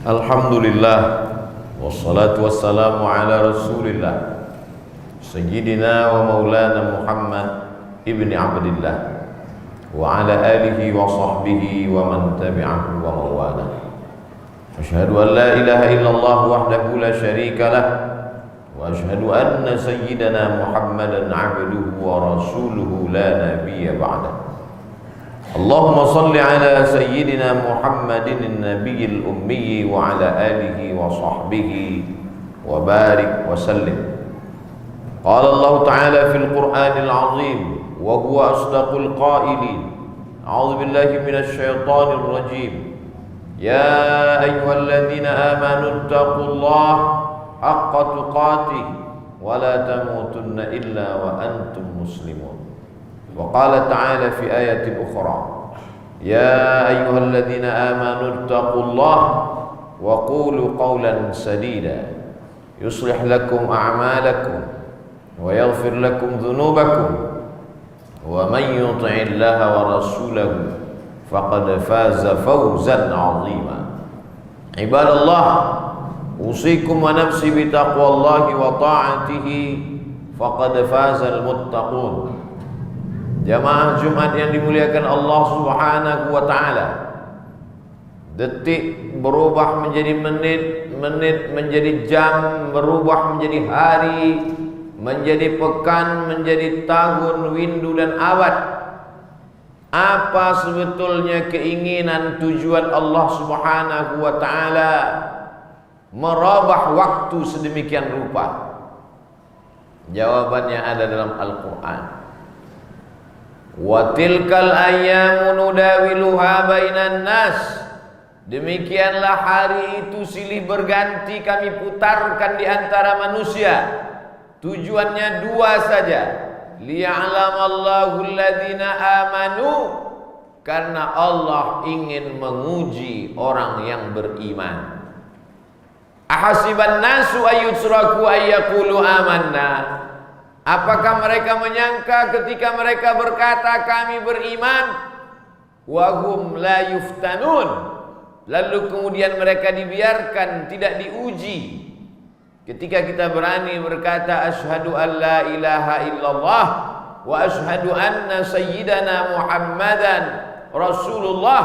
Alhamdulillah wassalatu wassalamu ala Rasulillah Sayyidina wa maulana Muhammad ibni Abdillah wa ala alihi wa sahbihi wa man tabi'ahu wa mawala. Asyhadu an la ilaha illallah wahdahu la syarika lah wa asyhadu anna sayyidana Muhammadan abduhu wa rasuluhu la nabiyya ba'dah. Allahumma salli ala sayyidina Muhammadin an-nabiyil ummi wa ala alihi wa sahbihi wa barik wa sallim. Qala Allah ta'ala fil Qur'anil 'azim wa huwa asdaqul qailin. A'udzu billahi minasy syaithanir rajim. Ya ayyuhalladzina amanu taqullaha haqqa tuqatih wa la tamutunna illa wa antum muslimun. وقال تعالى في آية أخرى يا أيها الذين آمنوا اتقوا الله وقولوا قولا سديدا يصلح لكم أعمالكم ويغفر لكم ذنوبكم ومن يطع الله ورسوله فقد فاز فوزا عظيما. عباد الله أوصيكم ونفسي بتقوى الله وطاعته فقد فاز المتقون. Jamaah Jumat yang dimuliakan Allah Subhanahu wa ta'ala, detik berubah menjadi menit, menit menjadi jam, berubah menjadi hari, menjadi pekan, menjadi tahun, windu dan abad. Apa sebetulnya keinginan tujuan Allah Subhanahu wa ta'ala merubah waktu sedemikian rupa? Jawabannya ada dalam Al-Quran. Wa tilkal ayyamu nudawiluha bainan nas. Demikianlah hari itu silih berganti kami putarkan di antara manusia. Tujuannya dua saja. Liya'lamallahu alladhina amanu, karena Allah ingin menguji orang yang beriman. Ahasiban nasu ayyutsraku ayyaqulu amanna. Apakah mereka menyangka ketika mereka berkata kami beriman, wahum la yuftanun, lalu kemudian mereka dibiarkan tidak diuji? Ketika kita berani berkata asyhadu an la ilaha illallah wa asyhadu anna sayyidana Muhammadan Rasulullah,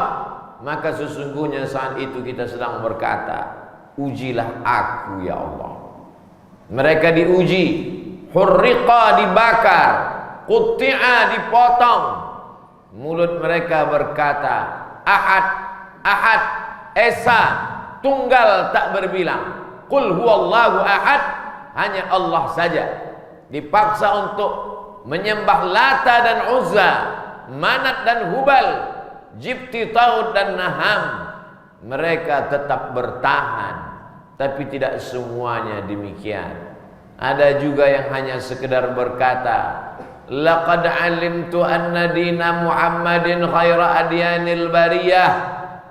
maka sesungguhnya saat itu kita sedang berkata, ujilah aku ya Allah. Mereka diuji. Hurriqa dibakar, qutti'a dipotong. Mulut mereka berkata ahad, ahad, esa, tunggal tak berbilang. Qul huwallahu ahad, hanya Allah saja. Dipaksa untuk menyembah Lata dan Uzza, Manat dan Hubal, Jibti, Taud dan Naham. Mereka tetap bertahan, tapi tidak semuanya demikian. Ada juga yang hanya sekedar berkata, laqad alimtu anna dina Muhammadin khaira adyanil bariyah.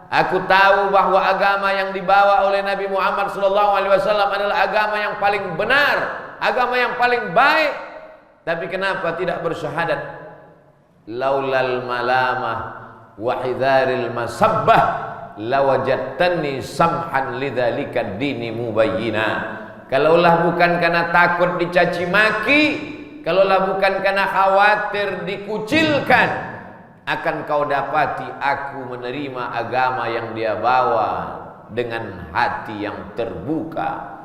Aku tahu bahwa agama yang dibawa oleh Nabi Muhammad SAW adalah agama yang paling benar, agama yang paling baik. Tapi kenapa tidak bersyahadat? Laulal malamah wa hidharil masabbah lawajadtani samhan lidzalika dini mubayyina. Kalaulah bukan karena takut dicaci maki, kalaulah bukan karena khawatir dikucilkan, akan kau dapati aku menerima agama yang dia bawa dengan hati yang terbuka.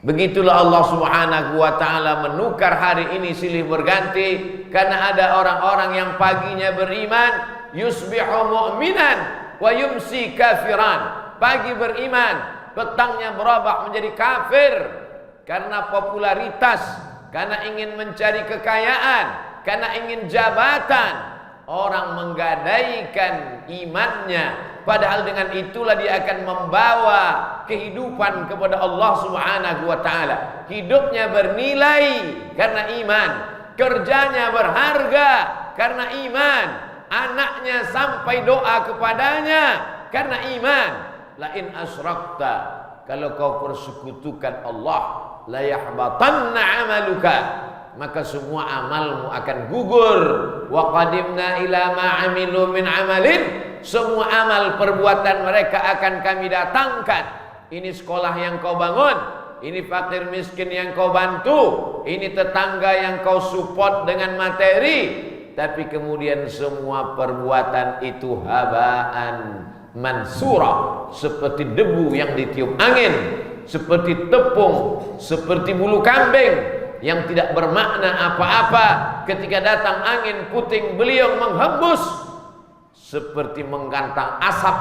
Begitulah Allah Subhanahu wa ta'ala menukar hari ini silih berganti, karena ada orang-orang yang paginya beriman, yusbihu mu'minan wa yumsi kafiran. Pagi beriman, petangnya berubah menjadi kafir karena popularitas, karena ingin mencari kekayaan, karena ingin jabatan. Orang menggadaikan imannya, padahal dengan itulah dia akan membawa kehidupan kepada Allah Subhanahu wa ta'ala. Hidupnya bernilai karena iman, kerjanya berharga karena iman, anaknya sampai doa kepadanya karena iman. Lain asyrakta, kalau kau persekutukan Allah, la yahbatanna amaluka, maka semua amalmu akan gugur. Wa qadimna ila ma amilu min amalin semua amal perbuatan mereka akan kami datangkan. Ini sekolah yang kau bangun, ini fakir miskin yang kau bantu, ini tetangga yang kau support dengan materi. Tapi kemudian semua perbuatan itu habaan mansura, seperti debu yang ditiup angin, seperti tepung, seperti bulu kambing yang tidak bermakna apa-apa. Ketika datang angin puting beliung menghembus, seperti menggantang asap,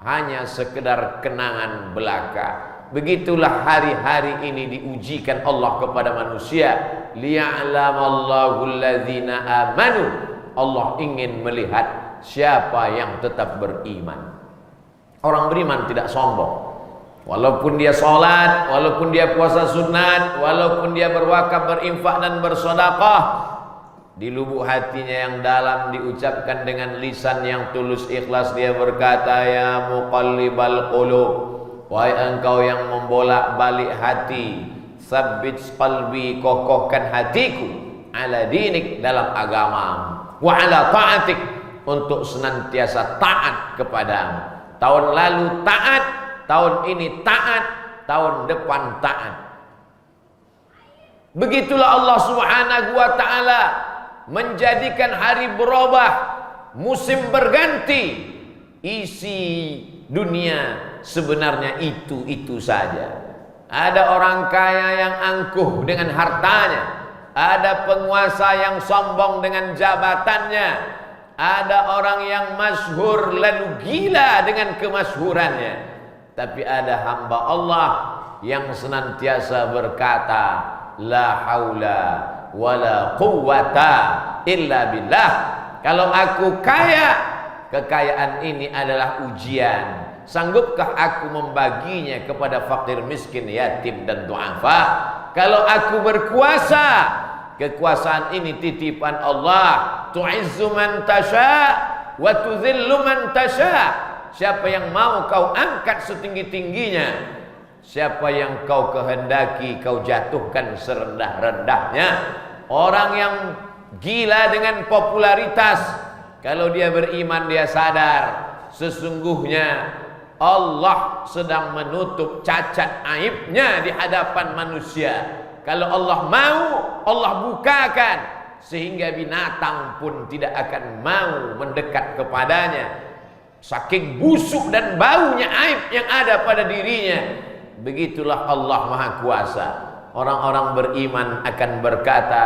hanya sekedar kenangan belaka. Begitulah hari-hari ini diujikan Allah kepada manusia. Liya'lamallahu alladzina amanu. Allah ingin melihat siapa yang tetap beriman. Orang beriman tidak sombong. Walaupun dia sholat, walaupun dia puasa sunat, walaupun dia berwakaf, berinfak dan bersedekah, di lubuk hatinya yang dalam diucapkan dengan lisan yang tulus ikhlas, dia berkata, ya muqallibal qulub, wahai engkau yang membolak-balik hati, tsabbit qalbi, kokohkan hatiku, ala dinik, dalam agamamu, wa ala ta'atik, untuk senantiasa taat kepadamu. Tahun lalu taat, tahun ini taat, tahun depan taat. Begitulah Allah Subhanahu wa ta'ala menjadikan hari berubah, musim berganti. Isi dunia sebenarnya itu saja. Ada orang kaya yang angkuh dengan hartanya, ada penguasa yang sombong dengan jabatannya, ada orang yang masyhur lalu gila dengan kemasyhurannya. Tapi ada hamba Allah yang senantiasa berkata, la haula wala quwwata illa billah. Kalau aku kaya, kekayaan ini adalah ujian. Sanggupkah aku membaginya kepada fakir, miskin, yatim dan du'afa? Kalau aku berkuasa, kekuasaan ini titipan Allah. Tu'izzu man tasha wa tudhillu man tasha. Siapa yang mau kau angkat setinggi-tingginya, siapa yang kau kehendaki kau jatuhkan serendah-rendahnya. Orang yang gila dengan popularitas, kalau dia beriman dia sadar sesungguhnya Allah sedang menutup cacat aibnya di hadapan manusia. Kalau Allah mau, Allah bukakan sehingga binatang pun tidak akan mau mendekat kepadanya. Saking busuk dan baunya aib yang ada pada dirinya. Begitulah Allah Maha Kuasa. Orang-orang beriman akan berkata,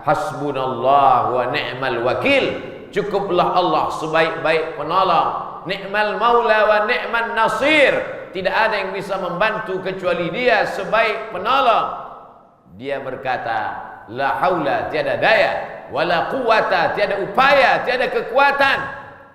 hasbunallah wa ni'mal wakil. Cukuplah Allah sebaik-baik penolong. Ni'mal maula wa ni'man nasir. Tidak ada yang bisa membantu kecuali Dia sebaik penolong. Dia berkata, la haula, tiada daya, wala quwata, tiada upaya, tiada kekuatan,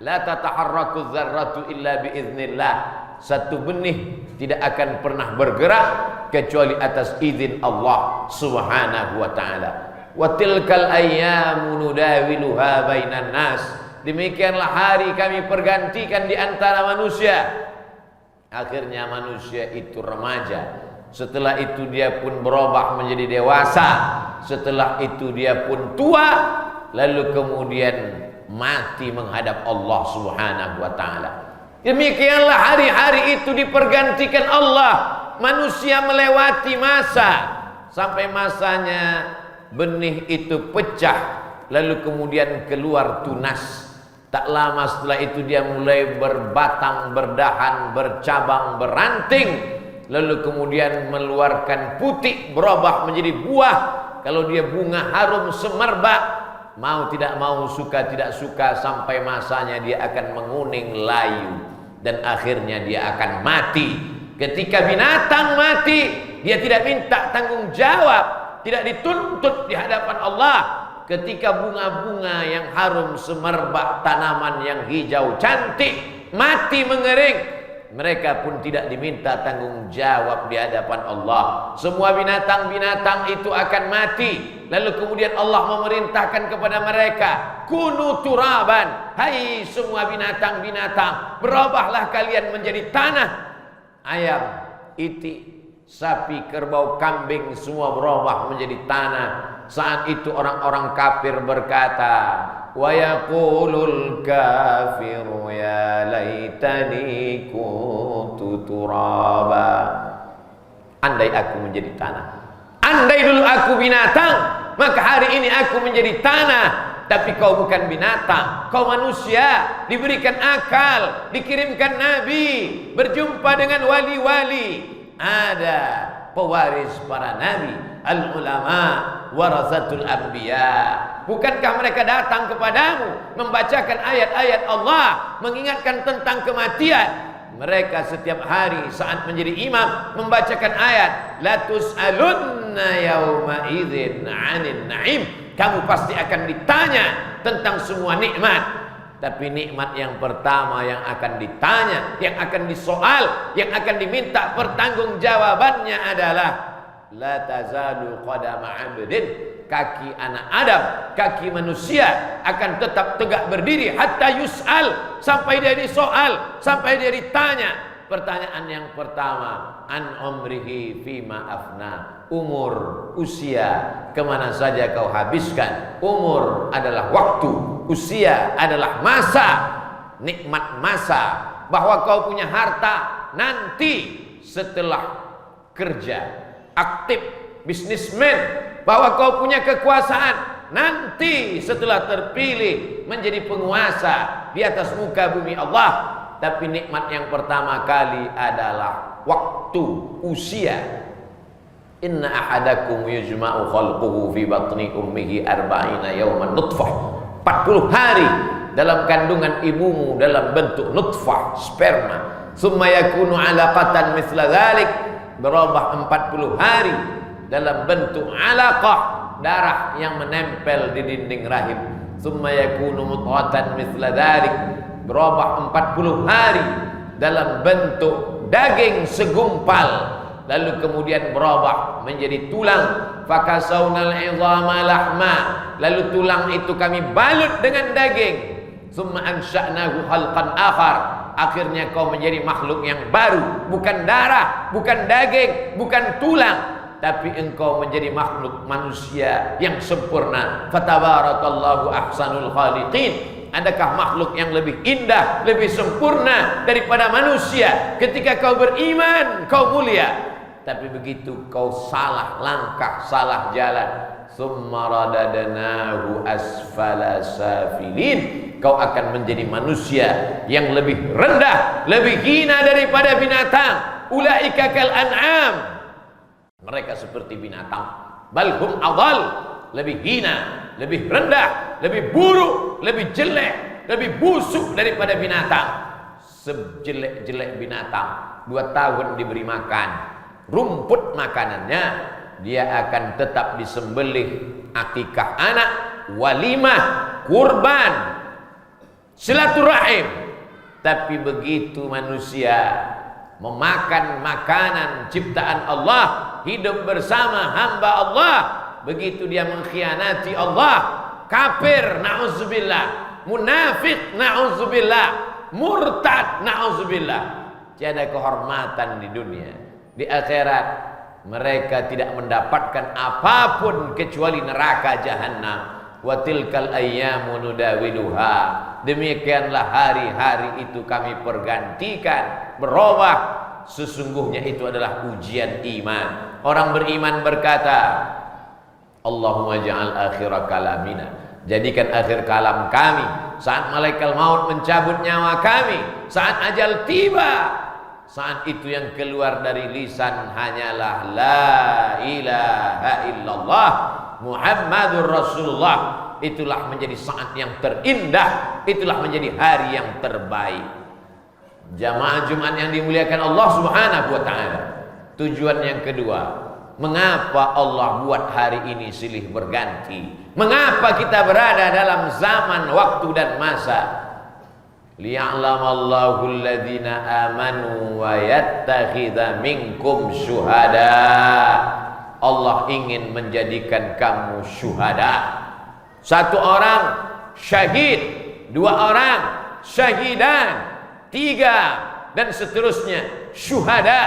la tataharraku dzarratu illa biiznillah. Satu benih tidak akan pernah bergerak kecuali atas izin Allah Subhanahu wa ta'ala. Wa tilkal ayyamu nudawiluha bainan nas. Demikianlah hari kami pergantikan di antara manusia. Akhirnya manusia itu remaja. Setelah itu dia pun berubah menjadi dewasa. Setelah itu dia pun tua. Lalu kemudian mati menghadap Allah Subhanahu wa ta'ala. Demikianlah hari-hari itu dipergantikan Allah. Manusia melewati masa, sampai masanya benih itu pecah, lalu kemudian keluar tunas. Tak lama setelah itu dia mulai berbatang, berdahan, bercabang, beranting, lalu kemudian mengeluarkan putik, berubah menjadi buah. Kalau dia bunga harum semerbak, mau tidak mau, suka tidak suka, sampai masanya dia akan menguning layu dan akhirnya dia akan mati. Ketika binatang mati, dia tidak minta tanggung jawab, tidak dituntut di hadapan Allah. Ketika bunga-bunga yang harum semerbak, tanaman yang hijau cantik mati mengering, mereka pun tidak diminta tanggung jawab di hadapan Allah. Semua binatang-binatang itu akan mati. Lalu kemudian Allah memerintahkan kepada mereka, kunu turaban, hai semua binatang-binatang, berubahlah kalian menjadi tanah. Ayam, itik, sapi, kerbau, kambing, semua berubah menjadi tanah. Saat itu orang-orang kafir berkata, wa yaqulul kafiru ya laitani kuntu turaba. Andai aku menjadi tanah, andai dulu aku binatang, maka hari ini aku menjadi tanah. Tapi kau bukan binatang, kau manusia, diberikan akal, dikirimkan nabi, berjumpa dengan wali-wali. Ada pewaris para nabi, al-ulama warasatul anbiya. Bukankah mereka datang kepadamu membacakan ayat-ayat Allah, mengingatkan tentang kematian? Mereka setiap hari saat menjadi imam membacakan ayat, la tus'alunna yawma idzin 'anil na'im. Kamu pasti akan ditanya tentang semua nikmat. Tapi nikmat yang pertama yang akan ditanya, yang akan disoal, yang akan diminta pertanggungjawabannya adalah la tazalu qadama 'abdin, kaki anak Adam, kaki manusia akan tetap tegak berdiri hatta yus'al, sampai dia disoal, sampai dia ditanya. Pertanyaan yang pertama, an umrihi fima afna, umur, usia, kemana saja kau habiskan. Umur adalah waktu, usia adalah masa, nikmat masa. Bahwa kau punya harta nanti setelah kerja, aktif, bisnismen. Bahwa kau punya kekuasaan nanti setelah terpilih menjadi penguasa di atas muka bumi Allah. Tapi nikmat yang pertama kali adalah waktu, usia. Inna ahadakum yujma'u khalquhu fi batni ummihi arba'ina yawman nutfah. 40 hari dalam kandungan ibumu dalam bentuk nutfah, sperma. Summa yakunu 'alaqatan mithla dzalik, berubah 40 hari dalam bentuk 'alaqah, darah yang menempel di dinding rahim. Summa yakunu mudghatan mithla dzalik, berubah 40 hari dalam bentuk daging segumpal, lalu kemudian berubah menjadi tulang. Fakasawnal 'idhama lahma, lalu tulang itu kami balut dengan daging. Tsumma ansha'nahu khalqan akhar, akhirnya kau menjadi makhluk yang baru, bukan darah, bukan daging, bukan tulang, tapi engkau menjadi makhluk manusia yang sempurna. Fatabarakallahu ahsanul khaliqin. Adakah makhluk yang lebih indah, lebih sempurna daripada manusia? Ketika kau beriman, kau mulia. Tapi begitu kau salah langkah, salah jalan, tsumma radadnahu asfala safilin, kau akan menjadi manusia yang lebih rendah, lebih hina daripada binatang. Ulaika kal an'am, mereka seperti binatang. Bal hum adall, lebih hina, lebih rendah, lebih buruk, lebih jelek, lebih busuk daripada binatang. Sejelek-jelek binatang 2 tahun diberi makan rumput makanannya, dia akan tetap disembelih, akikah anak, walimah, kurban, silaturahim. Tapi begitu manusia memakan makanan ciptaan Allah, hidup bersama hamba Allah, begitu dia mengkhianati Allah, kafir, na'udzubillah, munafik, na'udzubillah, murtad, na'udzubillah, tiada kehormatan di dunia. Di akhirat mereka tidak mendapatkan apapun kecuali neraka jahanam. Wa tilkal ayyamu nudawiluha, demikianlah hari-hari itu kami pergantikan, berubah. Sesungguhnya itu adalah ujian iman. Orang beriman berkata, Allahumma ja'al akhira kalamina, jadikan akhir kalam kami saat malaikat maut mencabut nyawa kami, saat ajal tiba, saat itu yang keluar dari lisan hanyalah la ilaha illallah Muhammadur Rasulullah. Itulah menjadi saat yang terindah, itulah menjadi hari yang terbaik. Jamaah Jumat yang dimuliakan Allah Subhanahu wa ta'ala, tujuan yang kedua, mengapa Allah buat hari ini silih berganti? Mengapa kita berada dalam zaman, waktu dan masa? Liya'lamallahu alladhina amanu wa yattakhidha minkum syuhada. Allah ingin menjadikan kamu syuhada. 1 orang syahid, 2 orang syahidan, 3 dan seterusnya syuhada.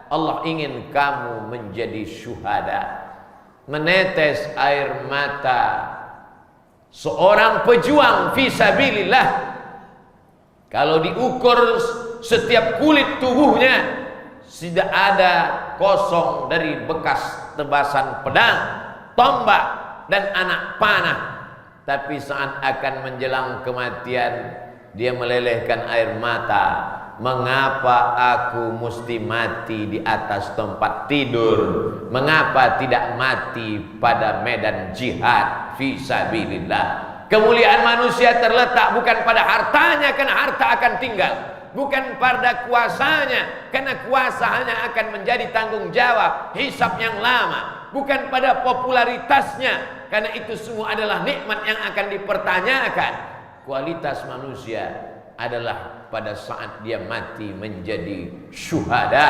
Allah ingin kamu menjadi syuhada. menetes air mata seorang pejuang fisabilillah, kalau diukur setiap kulit tubuhnya tidak ada kosong dari bekas tebasan pedang, tombak, dan anak panah. Tapi saat akan menjelang kematian, dia melelehkan air mata. Mengapa aku mesti mati di atas tempat tidur? Mengapa tidak mati pada medan jihad fisabilillah? Kemuliaan manusia terletak bukan pada hartanya, karena harta akan tinggal. Bukan pada kuasanya, karena kuasa hanya akan menjadi tanggung jawab hisab yang lama. Bukan pada popularitasnya, karena itu semua adalah nikmat yang akan dipertanyakan. Kualitas manusia adalah pada saat dia mati menjadi syuhada,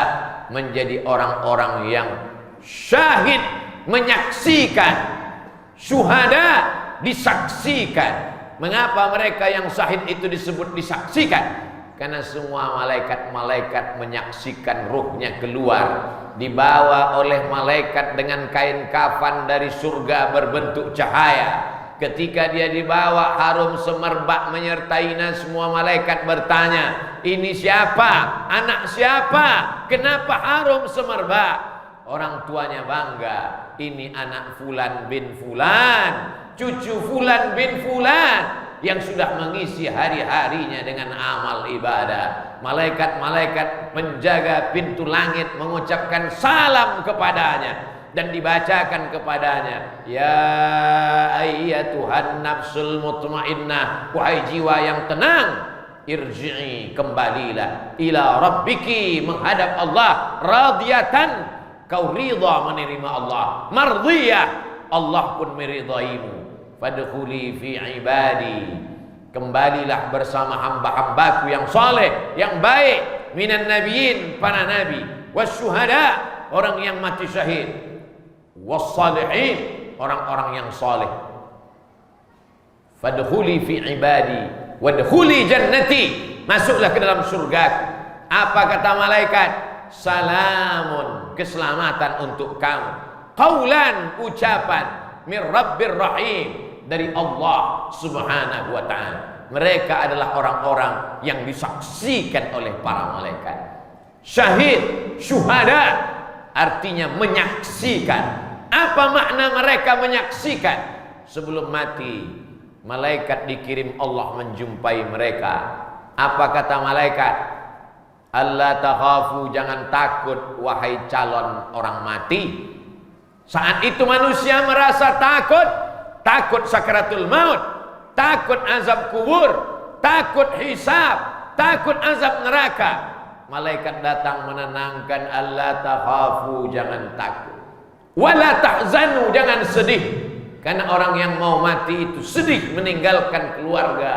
menjadi orang-orang yang syahid, menyaksikan. Syuhada disaksikan. Mengapa mereka yang syahid itu disebut disaksikan? Karena semua malaikat-malaikat menyaksikan ruhnya keluar, dibawa oleh malaikat dengan kain kafan dari surga berbentuk cahaya. Ketika dia dibawa, harum semerbak menyertainya. Semua malaikat bertanya, ini siapa? Anak siapa? Kenapa harum semerbak? Orang tuanya bangga, ini anak Fulan bin Fulan, cucu Fulan bin Fulan, yang sudah mengisi hari-harinya dengan amal ibadah. Malaikat-malaikat penjaga pintu langit mengucapkan salam kepadanya dan dibacakan kepadanya, ya ayyatuhan nafsul mutmainnah, wahai jiwa yang tenang, irji'i, kembalilah, ila rabbiki, menghadap Allah, radiyatan, kau ridha menerima Allah, mardiyah, Allah pun meridaimu, fadkhuli fi ibadi, kembalilah bersama hamba-hambaku yang saleh, yang baik, minan nabiyyin, para nabi, wasyuhada, orang yang mati syahid, wassalihin, orang-orang yang saleh. Fadkhuli fi ibadi wadkhuli jannati, masuklah ke dalam surgaku. Apa kata malaikat? Salamun, keselamatan untuk kamu. Qaulan, ucapan, min rabbir rahim, dari Allah subhanahu wa ta'ala. Mereka adalah orang-orang yang disaksikan oleh para malaikat. Syahid, syuhada, artinya menyaksikan. Apa makna mereka menyaksikan? Sebelum mati, malaikat dikirim Allah menjumpai mereka. Apa kata malaikat? Allah takhafu, jangan takut wahai calon orang mati. Saat itu manusia merasa takut. Takut sakaratul maut, takut azab kubur, takut hisab, takut azab neraka. Malaikat datang menenangkan, Allah takhafu, jangan takut. Wala tahzanu, jangan sedih. Karena orang yang mau mati itu sedih meninggalkan keluarga,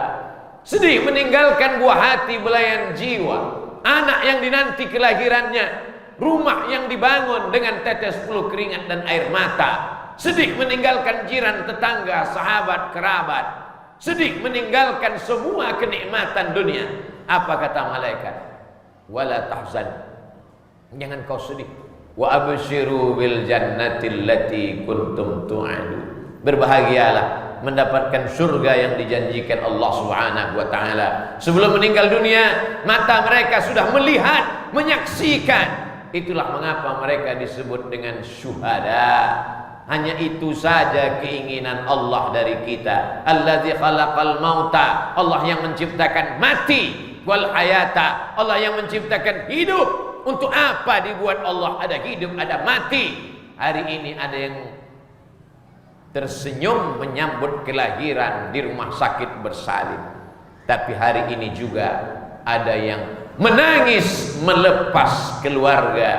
sedih meninggalkan buah hati, belayan jiwa, anak yang dinanti kelahirannya, rumah yang dibangun dengan tetes peluh keringat dan air mata, sedih meninggalkan jiran, tetangga, sahabat, kerabat, sedih meninggalkan semua kenikmatan dunia. Apa kata malaikat? Wala tahzan, jangan kau sedih. Wa abshiru bil jannati allati kuntum tu'adu, berbahagialah mendapatkan surga yang dijanjikan Allah Subhanahu wa taala. Sebelum meninggal dunia, mata mereka sudah melihat, menyaksikan. Itulah mengapa mereka disebut dengan syuhada. Hanya itu saja keinginan Allah dari kita. Alladzi khalaqal mauta, Allah yang menciptakan mati, wal hayata, Allah yang menciptakan hidup. Untuk apa dibuat Allah ada hidup, ada mati? Hari ini ada yang tersenyum menyambut kelahiran di rumah sakit bersalin, tapi hari ini juga ada yang menangis melepas keluarga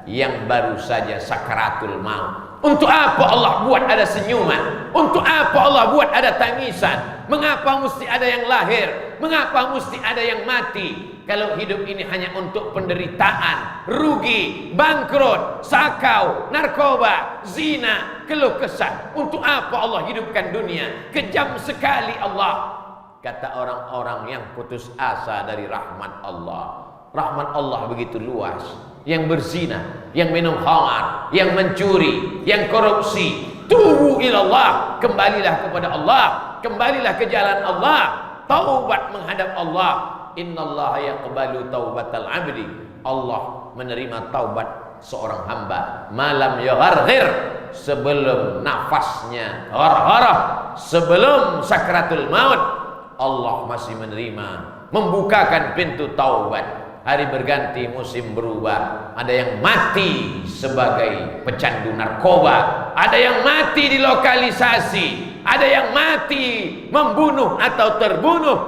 yang baru saja sakaratul maut. Untuk apa Allah buat ada senyuman? Untuk apa Allah buat ada tangisan? Mengapa mesti ada yang lahir? Mengapa mesti ada yang mati? Kalau hidup ini hanya untuk penderitaan, rugi, bangkrut, sakau, narkoba, zina, keluh kesah. Untuk apa Allah hidupkan dunia? Kejam sekali Allah. Kata orang-orang yang putus asa dari rahmat Allah. Rahmat Allah begitu luas. yang berzina, yang minum khamar, yang mencuri, yang korupsi. Tubu ilallah, kembalilah kepada Allah, kembalilah ke jalan Allah, taubat menghadap Allah. Innallaha yaqbalu taubatal abdi. Allah menerima taubat seorang hamba malam yagharghir, sebelum nafasnya ghargharah, sebelum sakratul maut. Allah masih menerima, membukakan pintu taubat. Hari berganti, musim berubah. Ada yang mati sebagai pecandu narkoba, ada yang mati di lokalisasi, ada yang mati membunuh atau terbunuh.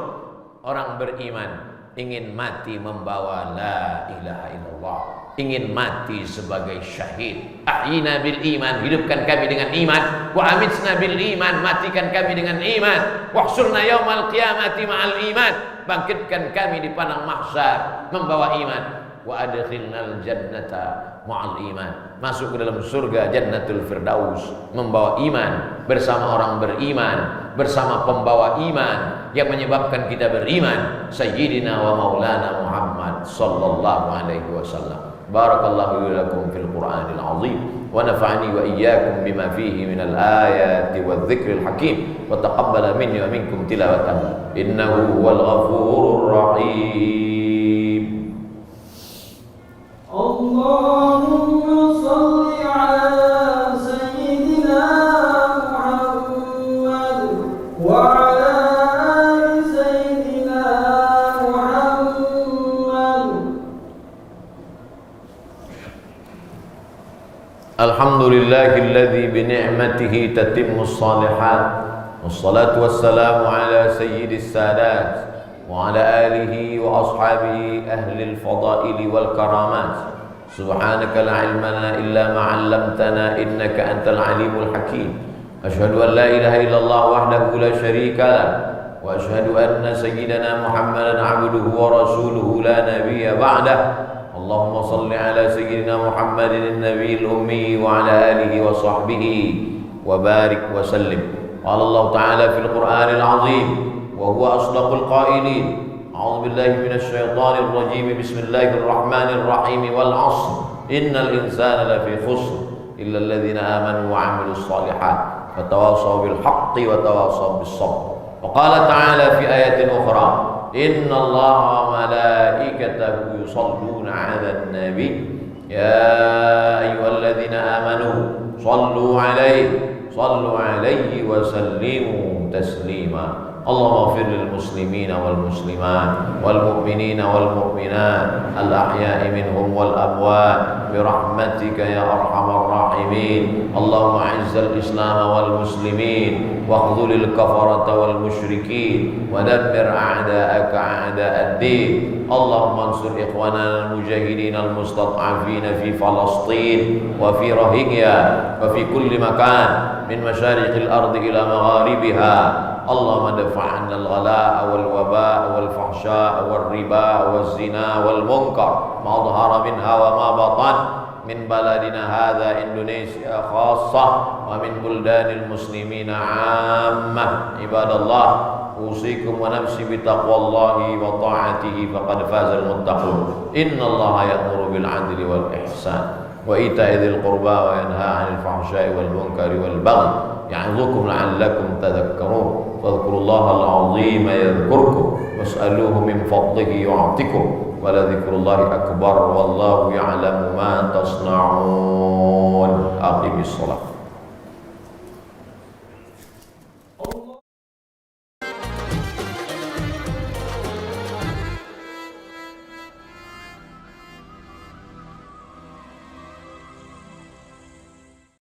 Orang beriman ingin mati membawa la ilaha illallah, ingin mati sebagai syahid. Ahyina bil iman, hidupkan kami dengan iman. Wa amitna bil iman, matikan kami dengan iman. Wahsurna yaumal qiyamati ma'al iman, bangkitkan kami di padang mahsyar membawa iman. Wa adkhilnal jannata ma'al iman, masuk ke dalam surga jannatul firdaus membawa iman, bersama orang beriman, bersama pembawa iman yang menyebabkan kita beriman, Sayyidina wa Maulana Muhammad sallallahu alaihi wasallam. Barakallahu lakum fil Qur'anil azim wa nafa'ani wa iyyakum bima fihi minal ayati wadh-dhikril hakim wa taqabbala minni wa minkum tilawatan innahu huwal ghafurur rahim. Allahumma salli ala sayyidina Muhammad wa ala ali sayyidina Muhammad. Alhamdulillahilladzi bi ni'matihi tatimmus shalihat. Wassalatu wassalamu ala sayyidis sadat wa ala alihi wa ashabihi ahlil fadaili wal karamat. Subhanaka la ilma lana illa ma 'allamtana innaka antal alimul hakim. Asyhadu an la ilaha illallah wahdahu la syarika lah wa asyhadu anna sayyidana Muhammadan 'abduhu wa rasuluhu la nabiyya ba'dah. Allahumma salli ala sayyidina Muhammadin an-nabiyil ummi wa ala alihi wa sahbihi wa barik wa sallim. Qala Allah ta'ala fil Qur'anil 'azim wa huwa asdaqul qailin. A'udzu billahi minasy syaithanir rajim. Bismillahirrahmanir rahim. Wal 'ashr innal insana lafi khusr illa alladhina amanu wa 'amilus shalihat wa tawassaw bil haqqi wa tawassaw bis sabr. Wa qala ta'ala fi ayatin ukhra, inna Allaha wa malaikatahu yusalluna 'alan nabi ya ayyuhalladzina amanu sallu 'alaihi wa sallimu taslima. Allahumma ighfir lil muslimina wal muslimat wal mu'minina wal mu'minat al ahya'i minhum wal amwat bi rahmatika ya arhamar rahimin. Allahumma izzal islam wal muslimin wa khudhulil kafarata wal musyrikin wa dammir a'da'aka a'da'ad-din. Allahumma ansur ikhwanana al mujahidin al mustad'afin fi Falastin wa fi Rohingya wa fi kulli makan min masyariqil ardi ila magharibiha. Allahumma dafa'an al-ghala' wal-waba' wal-fahsha' wal-riba wal-zina wal-munkar ma dhahara minha wa ma batan min baladina hadha Indonesia khassah wa min buldanil muslimina 'ammah. Ibadallah, usikum wa nafsi bi taqwallahi wa ta'atihi faqad fazal muttaqun. Innallaha ya'muru bil 'adli wal ihsan wa ita'i dzil qurba wa yanha 'anil fahsya'i wal munkari wal baghi ya'idzukum la'allakum tadhakkarun. Fadhkurullaha al-'azima yadhkurkum was'aluhu min fadlihi yu'tikum wa la dzikrullahi akbar wallahu ya'lamu ma tasna'un. Aqimis shalah.